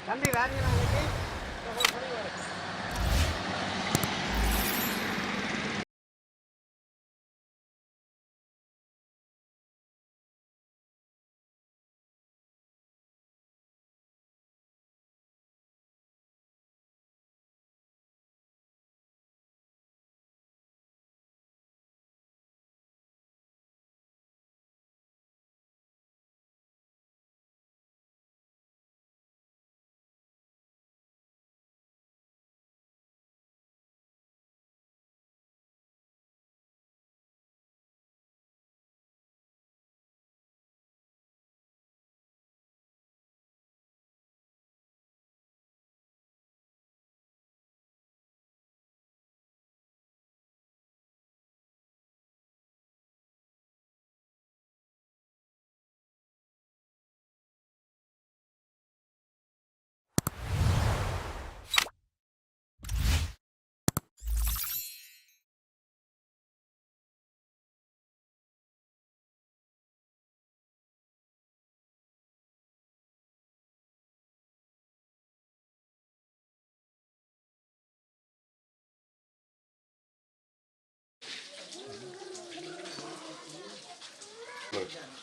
தம்பி வேறு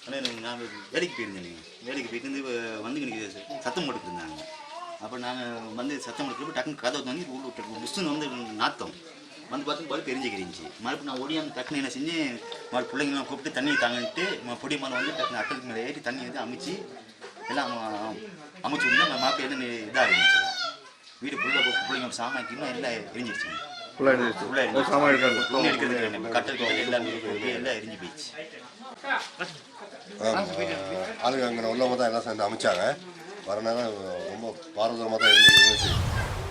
ஆனால் நான் வேலைக்கு போயிருந்தேன். வேலைக்கு போயிட்டு வந்து வந்து எனக்கு சத்தம் போட்டுட்டு இருந்தாங்க. அப்போ நாங்கள் வந்து சத்தம் போட்டுட்டு டக்குன்னு கதை வந்து உள்ள விட்டு புஷ்ஷுன்னு வந்து நாத்தம் வந்து பார்த்து பார்த்து தெரிஞ்சுக்கிறிஞ்சி. மறுபடியும் நான் ஓடியாந்து டக்குன்னு என்ன செஞ்சு மறு பிள்ளைங்களாம் கூப்பிட்டு தண்ணியை தாங்கிட்டு பொடி மேலே வந்து டக்குன்னு அட்டலுக்கு மேலே ஏறி தண்ணி வந்து அமைச்சு எல்லாம் அமைச்சு விட்டு நம்ம மாப்பிள்ளை என்ன இதாக இருந்துச்சு. வீடு ஃபுல்லாக பிள்ளைங்க சாமாக்கின்னு எல்லாம் எரிஞ்சிருச்சு. கட்டல் எல்லாம் எரிஞ்சு போயிடுச்சு. ஆளுங்க அங்கே உள்ளவங்க தான் எல்லாம் சேர்ந்து அமைச்சாங்க. வர நேரம் ரொம்ப பாரதூரமாக தான் இருந்துச்சு.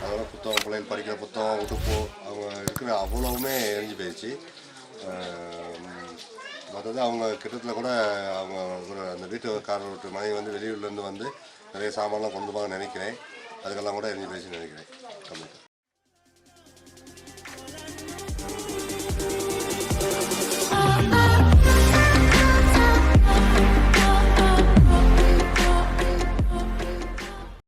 அதோட புத்தகம், பிள்ளைகள் படிக்கிற புத்தகம், உடுப்பு, அவங்க இருக்கிற அவ்வளவுமே எரிஞ்சு போயிடுச்சு. மற்றது அவங்க கிட்டத்தில் கூட அவங்க ஒரு அந்த வீட்டுக்காரர் மனைவி வந்து வெளியூர்லேருந்து வந்து நிறைய சாமான்லாம் கொண்டு போக நினைக்கிறேன். அதுக்கெல்லாம் கூட எரிஞ்சு போயிடுச்சுன்னு நினைக்கிறேன். கம்மியாக